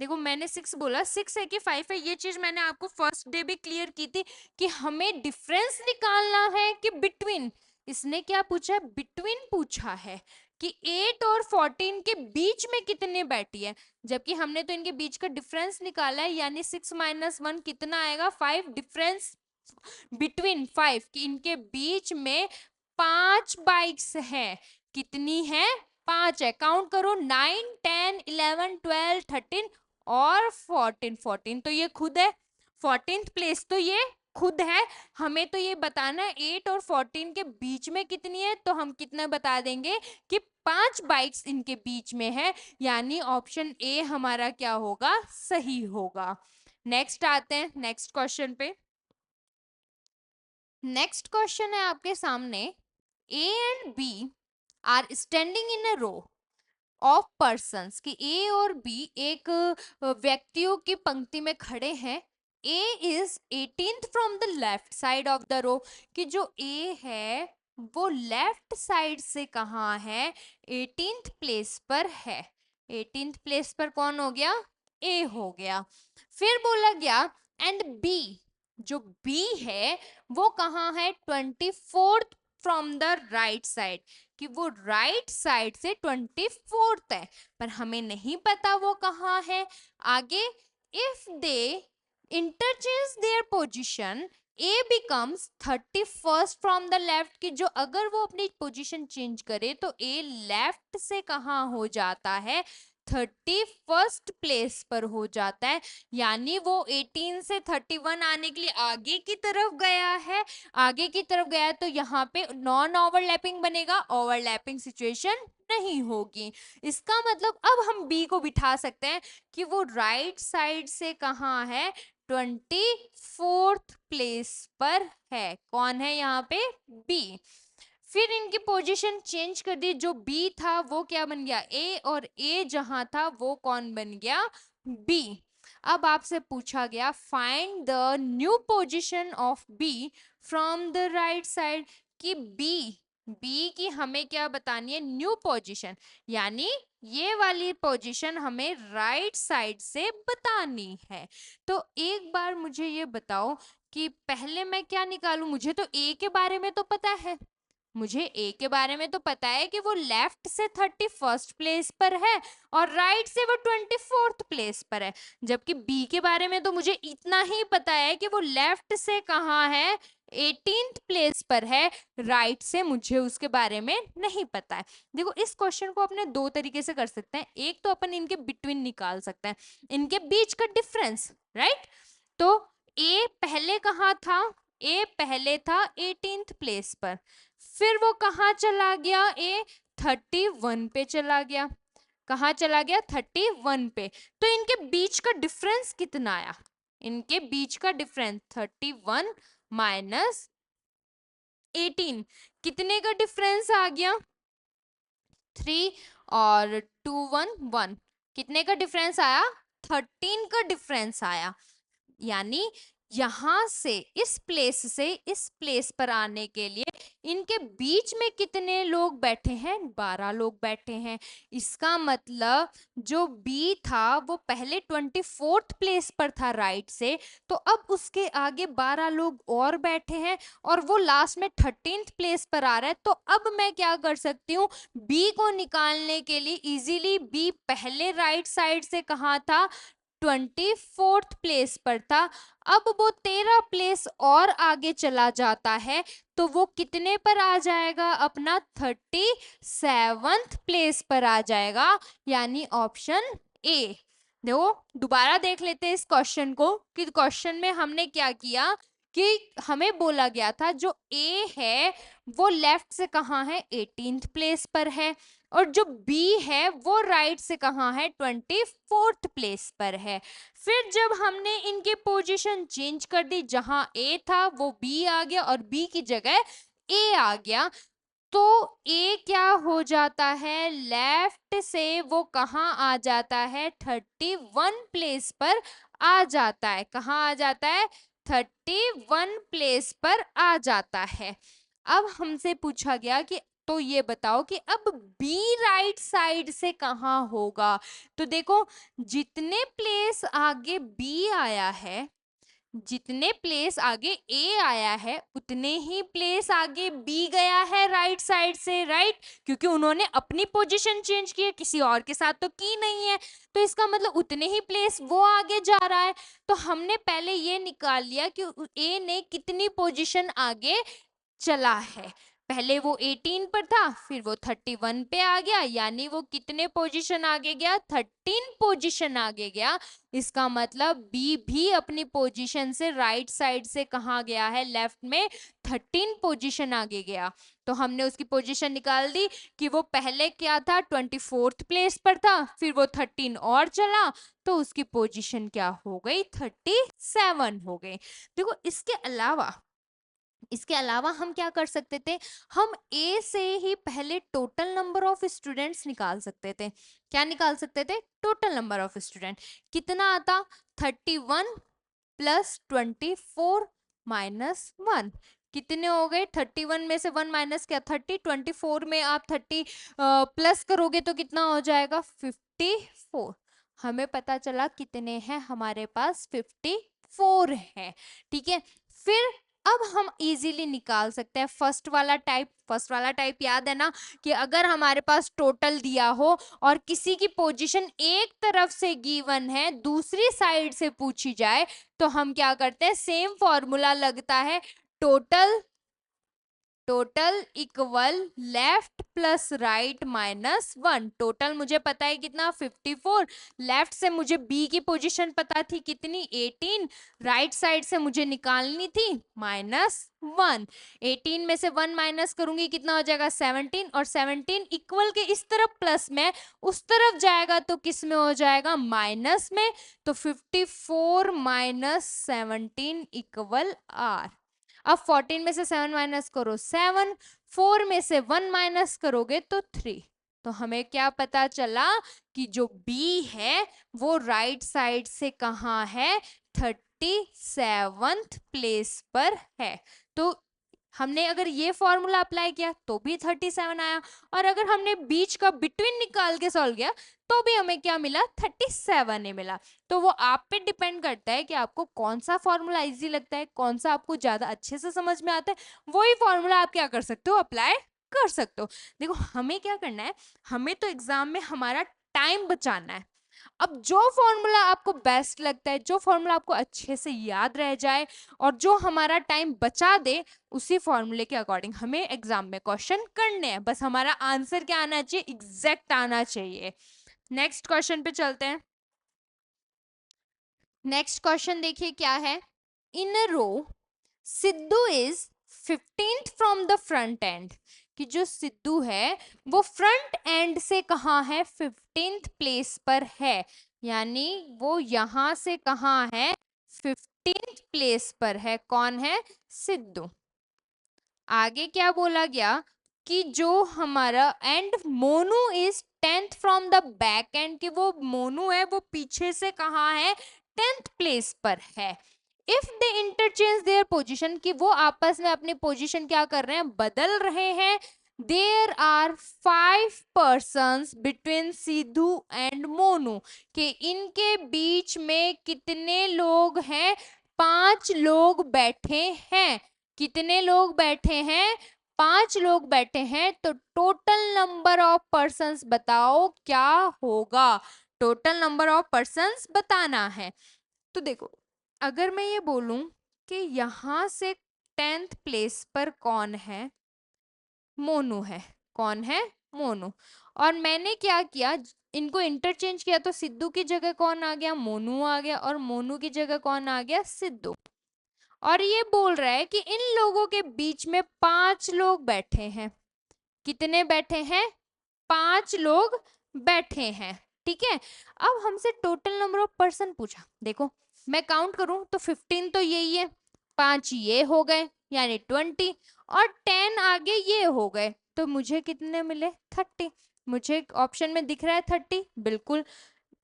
देखो मैंने 6 बोला, 6 है कि 5 है, ये चीज मैंने आपको फर्स्ट डे भी क्लियर की थी कि हमें डिफरेंस निकालना है कि बिटवीन। इसने क्या पूछा है, बिटवीन पूछा है कि 8 और 14 के बीच में कितने बैठी है, जबकि हमने तो इनके बीच का डिफरेंस निकाला है, यानी 6 - 1 कितना आएगा, 5। डिफरेंस बिटवीन 5, कि इनके बीच में 5 बाइक्स हैं। कितनी है, 5 है। काउंट करो, 9, 10, 11, 12, 13 और 14। 14 तो ये खुद है, 14th प्लेस तो ये खुद है। हमें तो ये बताना है 8 और 14 के बीच में कितनी है, तो हम कितना बता देंगे कि 5 बाइक्स इनके बीच में है, यानी ऑप्शन ए हमारा क्या होगा, सही होगा। नेक्स्ट आते हैं नेक्स्ट क्वेश्चन पे। नेक्स्ट क्वेश्चन है आपके सामने, A and B are standing in a row of persons, कि ए और बी एक व्यक्तियों की पंक्ति में खड़े हैं। A is 18th from the left side of the row, कि जो ए है वो लेफ्ट साइड से कहाँ है, 18th प्लेस पर है। 18th प्लेस पर कौन हो गया, ए हो गया। फिर बोला गया एंड बी, जो बी है वो कहाँ है, 24th from the right side, कि वो राइट साइड से 24th है, पर हमें नहीं पता वो कहाँ है। आगे, if they interchange their position, A becomes 31st from the left, कि जो अगर वो अपनी पोजीशन चेंज करे तो ए लेफ्ट से कहाँ हो जाता है, 31st प्लेस पर हो जाता है। यानी वो 18 से 31 आने के लिए आगे की तरफ गया है। आगे की तरफ गया है तो यहाँ पे नॉन ओवरलैपिंग बनेगा, ओवरलैपिंग सिचुएशन नहीं होगी। इसका मतलब अब हम बी को बिठा सकते हैं कि वो राइट साइड से कहाँ है, 24th प्लेस पर है। कौन है यहाँ पे, बी। फिर इनकी पोजीशन चेंज कर दी, जो बी था वो क्या बन गया, ए, और ए जहां था वो कौन बन गया, बी। अब आपसे पूछा गया find the new position of B from the right side, कि बी की हमें क्या बतानी है, न्यू पोजीशन, यानी ये वाली पोजीशन हमें राइट साइड से बतानी है। तो एक बार मुझे ये बताओ कि पहले मैं क्या निकालूं, मुझे तो ए के बारे में तो पता है, मुझे ए के बारे में तो पता है कि वो लेफ्ट से 31st प्लेस पर है और राइट से वो 24th प्लेस पर है। जबकि बी के बारे में तो मुझे इतना ही पता है कि वो लेफ्ट से कहाँ है, 18th प्लेस पर है, राइट से मुझे उसके बारे में नहीं पता है। देखो इस क्वेश्चन को अपने दो तरीके से कर सकते हैं, एक तो अपन इनके बिटवीन निकाल सकते हैं, इनके बीच का डिफरेंस, राइट। तो ए पहले कहाँ था, ए पहले था 18th प्लेस पर, फिर वो कहाँ चला गया, ए 31 पे चला गया। कहाँ चला गया, 31 पे। तो इनके बीच का डिफरेंस कितना आया, इनके बीच का डिफरेंस 31 माइनस 18, कितने का डिफरेंस आ गया, 3 और 2 1 1, कितने का डिफरेंस आया, 13 का डिफरेंस आया। यानी यहां से इस प्लेस पर आने के लिए इनके बीच में कितने लोग बैठे हैं, 12 लोग बैठे हैं। इसका मतलब जो बी था वो पहले 24th प्लेस पर था राइट से, तो अब उसके आगे 12 लोग और बैठे हैं और वो लास्ट में 13th प्लेस पर आ रहा है। तो अब मैं क्या कर सकती हूँ, बी को निकालने के लिए इजीली, बी पहले राइट साइड से कहाँ था, 24th प्लेस पर था, अब वो 13 प्लेस और आगे चला जाता है तो वो कितने पर आ जाएगा, अपना 37th प्लेस पर आ जाएगा, यानी ऑप्शन ए। देखो दोबारा देख लेते हैं इस क्वेश्चन को, कि क्वेश्चन में हमने क्या किया कि हमें बोला गया था जो ए है वो लेफ्ट से कहाँ है, 18th प्लेस पर है, और जो बी है वो राइट से कहाँ है, 24th प्लेस पर है। फिर जब हमने इनकी पोजीशन चेंज कर दी, जहां ए था वो बी आ गया और बी की जगह ए आ गया, तो ए क्या हो जाता है, लेफ्ट से वो कहाँ आ जाता है, 31 प्लेस पर आ जाता है। कहाँ आ जाता है, 31 प्लेस पर आ जाता है। अब हमसे पूछा गया कि तो ये बताओ कि अब बी राइट साइड से कहाँ होगा। तो देखो, जितने प्लेस आगे बी आया है, जितने प्लेस आगे ए आया है, उतने ही प्लेस आगे बी गया है राइट साइड से, राइट, क्योंकि उन्होंने अपनी पोजीशन चेंज की है, किसी और के साथ तो की नहीं है, तो इसका मतलब उतने ही प्लेस वो आगे जा रहा है। तो हमने पहले ये निकाल लिया कि ए ने कितनी पोजीशन आगे चला है। पहले वो 18 पर था, फिर वो 31 पे आ गया, यानी वो कितने पोजीशन आगे गया, 13 पोजीशन आगे गया। इसका मतलब बी भी अपनी पोजीशन से राइट साइड से कहाँ गया है, लेफ्ट में 13 पोजीशन आगे गया। तो हमने उसकी पोजीशन निकाल दी कि वो पहले क्या था, 24th प्लेस पर था, फिर वो 13 और चला, तो उसकी पोजीशन क्या हो गई, 37 हो गई। देखो, इसके अलावा हम क्या कर सकते थे, हम ए से ही पहले टोटल नंबर ऑफ स्टूडेंट्स निकाल सकते थे। क्या निकाल सकते थे, टोटल नंबर ऑफ स्टूडेंट। कितना आता, 31 प्लस 24 माइनस 1। कितने हो गए, 31 में से 1 माइनस क्या, 30, 24 में आप 30 प्लस करोगे तो कितना हो जाएगा, 54। हमें पता चला कितने हैं हमारे पास, 54 है। ठीक है, फिर अब हम इजीली निकाल सकते हैं फर्स्ट वाला टाइप। फर्स्ट वाला टाइप याद है ना, कि अगर हमारे पास टोटल दिया हो और किसी की पोजीशन एक तरफ से गिवन है, दूसरी साइड से पूछी जाए, तो हम क्या करते हैं, सेम फॉर्मूला लगता है, total equal left plus right minus 1। Total मुझे पता है कितना, 54। लेफ्ट से मुझे बी की पोजीशन पता थी कितनी, 18। राइट साइड से मुझे निकालनी थी -1। 18 में से 1 माइनस करूंगी, कितना हो जाएगा, 17। और 17 इक्वल के इस तरफ प्लस में, उस तरफ जाएगा तो किस में हो जाएगा, माइनस में। तो 54 माइनस 17 इक्वल आर। अब 14 में से 7 माइनस करो, 7। 4 में से 1 माइनस करोगे तो 3। तो हमें क्या पता चला कि जो B है वो राइट साइड से कहाँ है, 37th प्लेस पर है। तो हमने अगर ये फॉर्मूला अप्लाई किया तो भी 37 आया, और अगर हमने बीच का बिटवीन निकाल के सॉल्व किया तो भी हमें क्या मिला, 37 ही मिला। तो वो आप पे डिपेंड करता है कि आपको कौन सा फॉर्मूला इजी लगता है, कौन सा आपको ज्यादा अच्छे से समझ में आता है, वही फॉर्मूला आप क्या कर सकते हो, अप्लाई कर सकते हो। देखो, हमें क्या करना है, हमें तो एग्जाम में हमारा टाइम बचाना है। अब जो फॉर्मूला आपको बेस्ट लगता है, जो फॉर्मूला आपको अच्छे से याद रह जाए और जो हमारा टाइम बचा दे, उसी फॉर्मूले के अकॉर्डिंग हमें एग्जाम में क्वेश्चन करने हैं। बस हमारा आंसर क्या आना चाहिए, एग्जैक्ट आना चाहिए। नेक्स्ट क्वेश्चन पे चलते हैं। नेक्स्ट क्वेश्चन देखिए क्या है, in a row Sidhu is 15th from the front end. कि जो सिद्धू है वो फ्रंट एंड से कहाँ है, 15th प्लेस पर है, यानी वो यहां से कहाँ है, 15th प्लेस पर है। कौन है, सिद्धू। आगे क्या बोला गया कि जो हमारा and Monu is 10th from the back and, कि वो मोनू है वो पीछे से कहाँ है, 10th प्लेस पर है। If they interchange their position, कि वो आपस में अपनी पोजीशन क्या कर रहे हैं, बदल रहे हैं। There are 5 persons between Sidhu and Monu, कि इनके बीच में कितने लोग हैं, 5 लोग बैठे हैं। कितने लोग बैठे हैं, 5 लोग बैठे हैं। तो टोटल नंबर ऑफ पर्सन्स बताओ क्या होगा, टोटल नंबर ऑफ पर्सन्स बताना है। तो देखो, अगर मैं ये बोलूं कि यहां से 10th प्लेस पर कौन है, मोनू है। कौन है, मोनू। और मैंने क्या किया, इनको इंटरचेंज किया, तो सिद्धू की जगह कौन आ गया, मोनू आ गया, और मोनू की जगह कौन आ गया, सिद्धू। और ये बोल रहा है कि इन लोगों के बीच में 5 लोग बैठे हैं। कितने बैठे हैं, 5 लोग बैठे हैं। ठीक है, अब हमसे टोटल नंबर ऑफ पर्सन पूछा। देखो, मैं काउंट करूं तो 15 तो यही है, 5 ये हो गए, यानी 20, और 10 आगे ये हो गए, तो मुझे कितने मिले 30। मुझे ऑप्शन में दिख रहा है 30, बिल्कुल।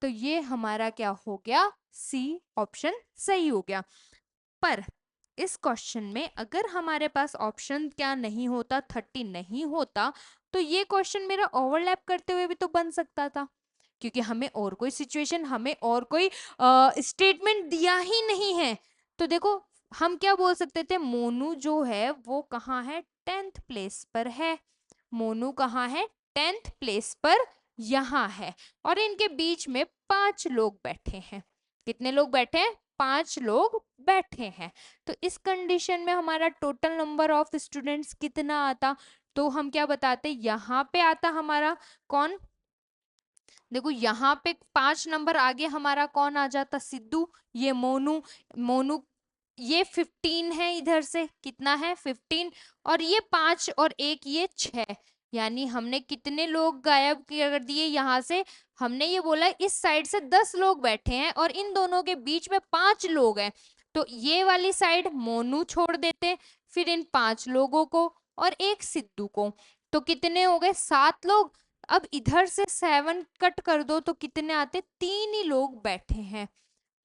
तो ये हमारा क्या हो गया, सी ऑप्शन सही हो गया। पर इस क्वेश्चन में अगर हमारे पास ऑप्शन क्या नहीं होता, 30 नहीं होता, तो ये क्वेश्चन मेरा ओवरलैप करते हुए भी तो बन सकता था, क्योंकि हमें और कोई सिचुएशन, हमें और कोई स्टेटमेंट दिया ही नहीं है। तो देखो हम क्या बोल सकते थे, मोनू जो है वो कहाँ है, 10th प्लेस पर है। मोनू कहाँ है, 10th प्लेस पर यहाँ है, और इनके बीच में 5 लोग बैठे हैं। कितने लोग बैठे हैं, 5 लोग बैठे हैं। तो इस कंडीशन में हमारा टोटल नंबर ऑफ स्टूडेंट्स कितना आता, तो हम क्या बताते, यहाँ पे आता हमारा कौन, देखो यहाँ पे 5 नंबर आगे हमारा कौन आ जाता, सिद्धू, ये मोनू, मोनू ये 15 है, इधर से कितना है 15, और ये 5 और 1 ये 6, यानी हमने कितने लोग गायब कर दिए यहाँ से, हमने ये बोला इस साइड से 10 लोग बैठे हैं और इन दोनों के बीच में 5 लोग हैं, तो ये वाली साइड मोनू छोड़ देते, फिर इन 5 लोगों को और एक सिद्धू को, तो कितने हो गए 7 लोग। अब इधर से 7 कट कर दो तो कितने आते, 3 ही लोग बैठे हैं,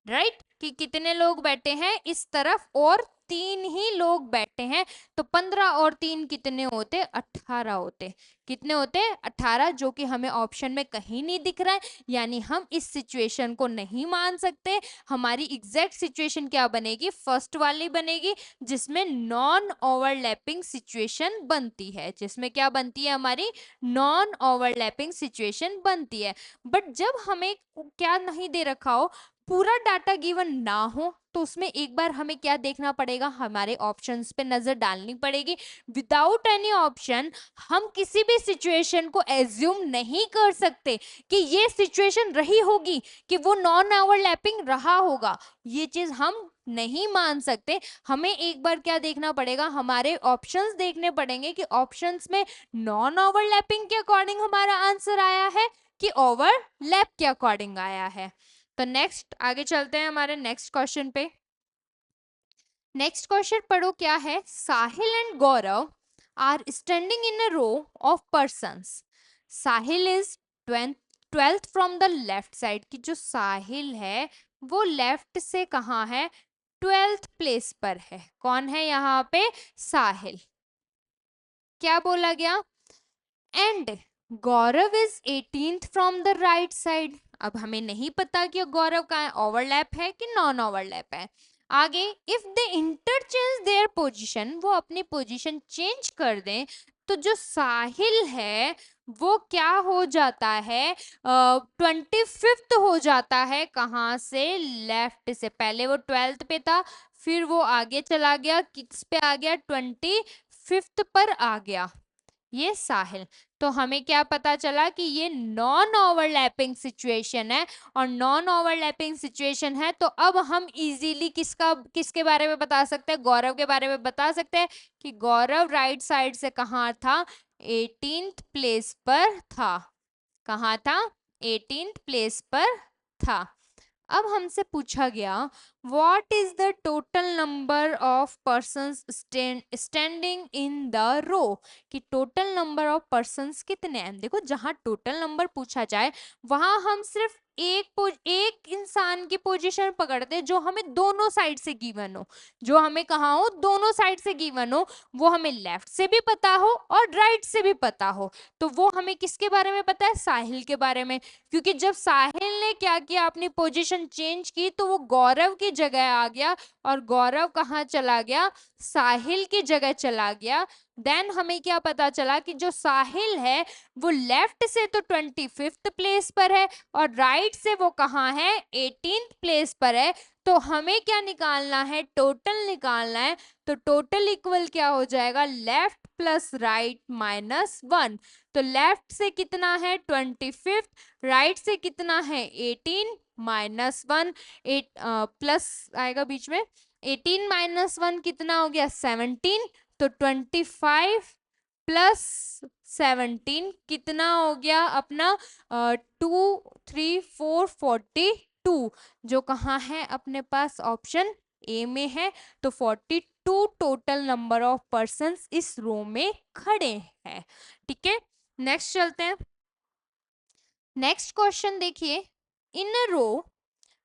राइट, कि कितने लोग बैठे हैं इस तरफ, और 3 ही लोग बैठे हैं, तो 15 और 3 कितने होते, 18 होते। कितने होते, 18, जो कि हमें ऑप्शन में कहीं नहीं दिख रहा है, यानी हम इस सिचुएशन को नहीं मान सकते। हमारी एग्जैक्ट सिचुएशन क्या बनेगी, फर्स्ट वाली बनेगी, जिसमें नॉन ओवरलैपिंग सिचुएशन बनती है, जिसमें क्या बनती है, हमारी नॉन ओवरलैपिंग सिचुएशन बनती है। बट जब हमें क्या नहीं दे रखा हो, पूरा डाटा गिवन ना हो, तो उसमें एक बार हमें क्या देखना पड़ेगा, हमारे ऑप्शंस पे नजर डालनी पड़ेगी। विदाउट एनी ऑप्शन हम किसी भी सिचुएशन को एज्यूम नहीं कर सकते कि ये सिचुएशन रही होगी, कि वो नॉन ओवरलैपिंग रहा होगा, ये चीज हम नहीं मान सकते। हमें एक बार क्या देखना पड़ेगा, हमारे ऑप्शंस देखने पड़ेंगे कि ऑप्शंस में नॉन ओवरलैपिंग के अकॉर्डिंग हमारा आंसर आया है कि ओवरलैप के अकॉर्डिंग आया है। तो नेक्स्ट आगे चलते हैं हमारे नेक्स्ट क्वेश्चन पे। नेक्स्ट क्वेश्चन पढ़ो क्या है, Sahil and Gaurav are standing in a row of persons. Sahil is 12th from the left side, की जो साहिल है वो लेफ्ट से कहाँ है, 12th प्लेस पर है। कौन है यहाँ पे, साहिल। क्या बोला गया, and Gaurav is 18th from the right side. अब हमें नहीं पता कि गौरव का ओवरलैप है कि नॉन ओवरलैप है। आगे, if they interchange their position, वो अपनी पोजीशन चेंज कर दें, तो जो साहिल है वो क्या हो जाता है, 25th हो जाता है। कहाँ से, लेफ्ट से। पहले वो 12th पे था, फिर वो आगे चला गया, किस पे आ गया, 25th पर आ गया ये साहिल। तो हमें क्या पता चला कि ये नॉन ओवरलैपिंग सिचुएशन है, और नॉन ओवरलैपिंग सिचुएशन है तो अब हम इजीली किसके बारे में बता सकते हैं, गौरव के बारे में बता सकते हैं कि गौरव राइट साइड से कहाँ था, 18th प्लेस पर था। कहाँ था, 18th प्लेस पर था। अब हमसे पूछा गया, what is the total number of persons standing in the row, कि टोटल नंबर ऑफ पर्सन्स कितने हैं। देखो जहां टोटल नंबर पूछा जाए वहां हम सिर्फ एक इंसान की पोजीशन पकड़ते जो हमें दोनों साइड से गिवन हो, जो हमें कहाँ हो, दोनों साइड से गिवन हो, वो हमें लेफ्ट से भी पता हो और राइट से भी पता हो। तो वो हमें किसके बारे में पता है, साहिल के बारे में, क्योंकि जब साहिल ने क्या किया, अपनी पोजीशन चेंज की, तो वो गौरव की जगह आ गया, और गौरव कहाँ चला गया, साहिल की जगह चला गया। देन हमें क्या पता चला कि जो साहिल है वो लेफ्ट से तो 25th प्लेस पर है, और राइट से वो कहाँ है, 18th प्लेस पर है। तो हमें क्या निकालना है, टोटल निकालना है। तो टोटल इक्वल क्या हो जाएगा, लेफ्ट प्लस राइट -1। तो लेफ्ट से कितना है 25th, राइट से कितना है 18 -1, 8 प्लस आएगा बीच में, 18 -1 कितना हो गया 17। तो 25 प्लस 17 कितना हो गया अपना 2 3 4 42, जो कहाँ है अपने पास ऑप्शन ए में है, तो 42 टोटल नंबर ऑफ पर्सन्स इस रो में खड़े हैं। ठीक है, नेक्स्ट चलते हैं। नेक्स्ट क्वेश्चन देखिए, in a row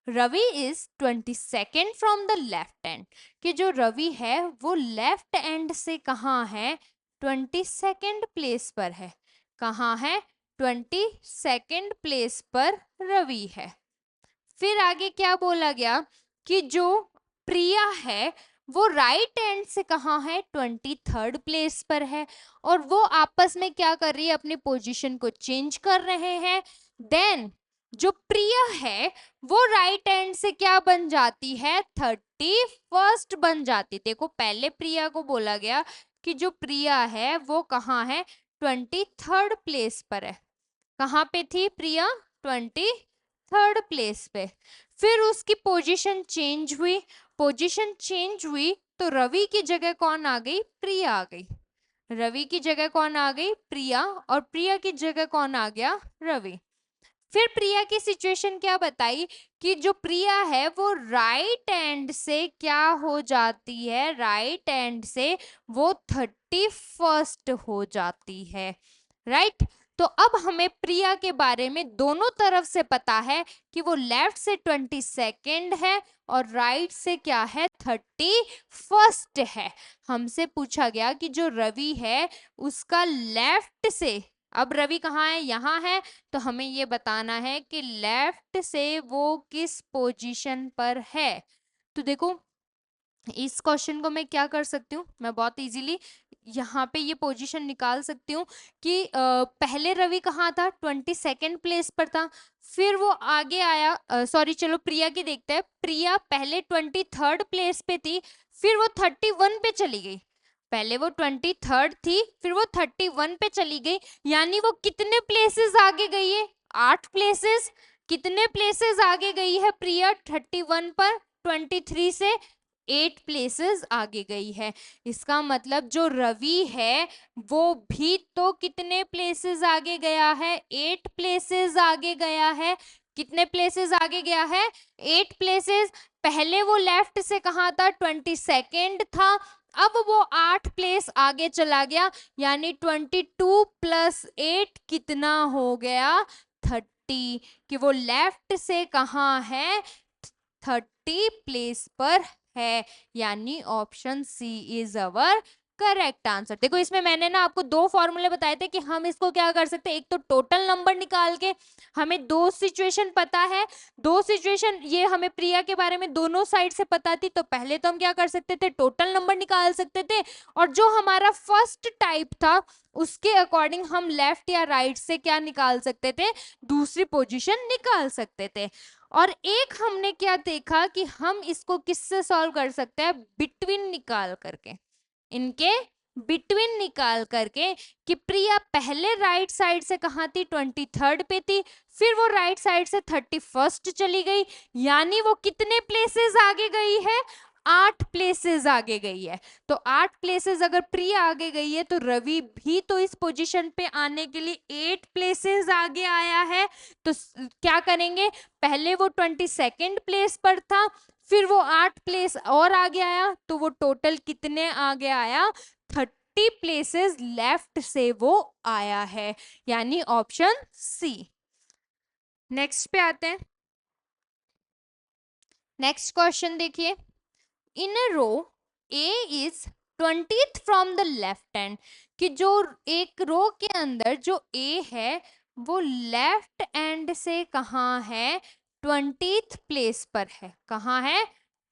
Ravi is 22nd from the left end, कि जो रवि है वो लेफ्ट एंड से कहाँ है, 22nd प्लेस पर है। कहाँ है, 22nd प्लेस पर रवि है। फिर आगे क्या बोला गया कि जो प्रिया है वो राइट एंड से कहाँ है, 23rd प्लेस पर है, और वो आपस में क्या कर रही है, अपनी पोजीशन को चेंज कर रहे हैं। देन जो प्रिया है वो राइट एंड से क्या बन जाती है, 31st बन जाती। देखो पहले प्रिया को बोला गया कि जो प्रिया है वो कहाँ है, 23rd प्लेस पर है। कहाँ पे थी प्रिया, 23rd प्लेस पे। फिर उसकी पोजीशन चेंज हुई, पोजीशन चेंज हुई तो रवि की जगह कौन आ गई, प्रिया आ गई। रवि की जगह कौन आ गई, प्रिया, और प्रिया की जगह कौन आ गया, रवि। फिर प्रिया की सिचुएशन क्या बताई कि जो प्रिया है वो राइट एंड से क्या हो जाती है, राइट एंड से वो 31st हो जाती है। राइट, तो अब हमें प्रिया के बारे में दोनों तरफ से पता है कि वो लेफ्ट से 22nd है और राइट से क्या है, 31st है। हमसे पूछा गया कि जो रवि है उसका लेफ्ट से, अब रवि कहाँ है, यहाँ है, तो हमें ये बताना है कि लेफ्ट से वो किस पोजीशन पर है। तो देखो इस क्वेश्चन को मैं क्या कर सकती हूँ, मैं बहुत इजीली यहाँ पे ये पोजीशन निकाल सकती हूँ कि पहले रवि कहाँ था, 22nd प्लेस पर था। फिर वो आगे आया, सॉरी चलो प्रिया की देखते हैं। प्रिया पहले 23rd प्लेस पे थी, फिर वो 31 पे चली गई। पहले वो 23rd थी, फिर वो 31 पे चली गई, यानी वो कितने प्लेसेस आगे गई है, 8 प्लेसेस। कितने प्लेसेस आगे गई है प्रिया 31 पर, 23 से 8 प्लेसेस आगे गई है। इसका मतलब जो रवि है वो भी तो कितने प्लेसेस आगे गया है, 8 प्लेसेस आगे गया है। कितने प्लेसेस आगे गया है, 8 प्लेसेस। पहले वो लेफ्ट से कहाँ था, 22nd था, अब वो 8 प्लेस आगे चला गया, यानी 22 प्लस 8 कितना हो गया, 30, कि वो लेफ्ट से कहाँ है, 30 प्लेस पर है, यानी option C is our correct answer. देखो इसमें मैंने ना आपको दो फॉर्मूले बताए थे कि हम इसको क्या कर सकते हैं, एक तो टोटल नंबर निकाल के, हमें दो सिचुएशन पता है, दो सिचुएशन ये हमें प्रिया के बारे में दोनों साइड से पता थी, तो पहले तो हम क्या कर सकते थे, टोटल नंबर निकाल सकते थे, और जो हमारा फर्स्ट टाइप था उसके अकॉर्डिंग हम लेफ्ट या राइट से क्या निकाल सकते थे, दूसरी पोजीशन निकाल सकते थे। और एक हमने क्या देखा कि हम इसको किससे सॉल्व कर सकते हैं, बिटवीन निकाल करके, इनके बिटवीन निकाल करके, कि प्रिया पहले राइट साइड से कहाँ थी, 23rd पे थी, फिर वो राइट साइड से 31st चली गई, यानी वो कितने प्लेसेस आगे गई है, 8 प्लेसेस आगे गई है। तो 8 प्लेसेस अगर प्रिया आगे गई है तो रवि भी तो इस पोजीशन पे आने के लिए 8 प्लेसेस आगे आया है। तो क्या करेंगे, पहले वो 22nd प्लेस पर था, फिर वो 8 प्लेस और आगे आया, तो वो टोटल कितने आगे आया, 30 प्लेसेस लेफ्ट से वो आया है, यानी ऑप्शन सी। नेक्स्ट पे आते हैं। नेक्स्ट क्वेश्चन देखिए, in a row A is 20th from the left hand, कि जो एक रो के अंदर जो ए है वो लेफ्ट एंड से कहाँ है, 20th प्लेस पर है। कहाँ है,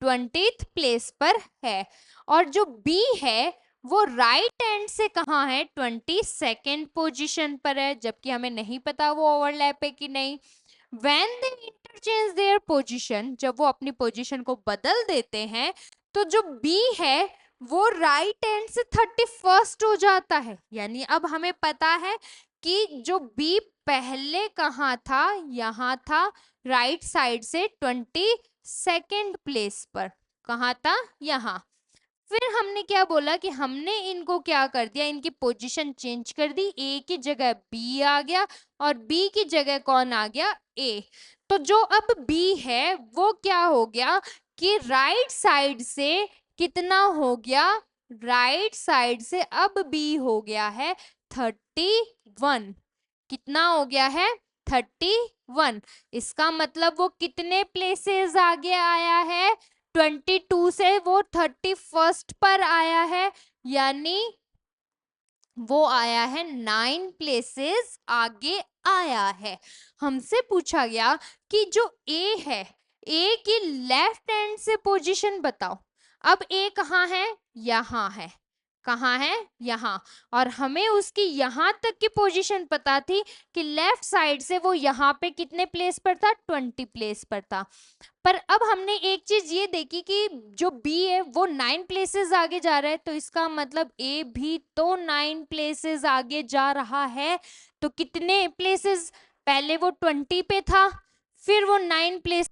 20th प्लेस पर है। और जो बी है वो राइट एंड से कहाँ है, 22nd पोजीशन पर है, जबकि हमें नहीं पता वो ओवरलैप है कि नहीं। When they interchange their position, जब वो अपनी पोजीशन को बदल देते हैं, तो जो बी है वो राइट एंड से 31st हो जाता है। यानी अब हमें पता है कि जो बी पहले कहाँ था, यहाँ था, राइट साइड से 22nd प्लेस पर, कहाँ था, यहाँ। फिर हमने क्या बोला कि हमने इनको क्या कर दिया, इनकी पोजीशन चेंज कर दी, ए की जगह बी आ गया और बी की जगह कौन आ गया, ए। तो जो अब बी है वो क्या हो गया कि राइट साइड से कितना हो गया, राइट साइड से अब बी हो गया है 31। कितना हो गया है 31। इसका मतलब वो कितने प्लेसेस आगे आया है, 22 से वो 31st पर आया है, यानी वो आया है 9 प्लेसेस आगे आया है। हमसे पूछा गया कि जो ए है, ए की लेफ्ट हैंड से पोजीशन बताओ। अब ए कहाँ है, यहाँ है, कहाँ है, यहाँ। और हमें उसकी यहाँ तक की पोजीशन पता थी कि लेफ्ट साइड से वो यहाँ पे कितने प्लेस पर था, 20 प्लेस पर था। पर अब हमने एक चीज ये देखी कि जो बी है वो 9 प्लेसेस आगे जा रहा है, तो इसका मतलब ए भी तो 9 प्लेसेस आगे जा रहा है। तो कितने प्लेसेस, पहले वो 20 पे था, फिर वो 9 प्लेस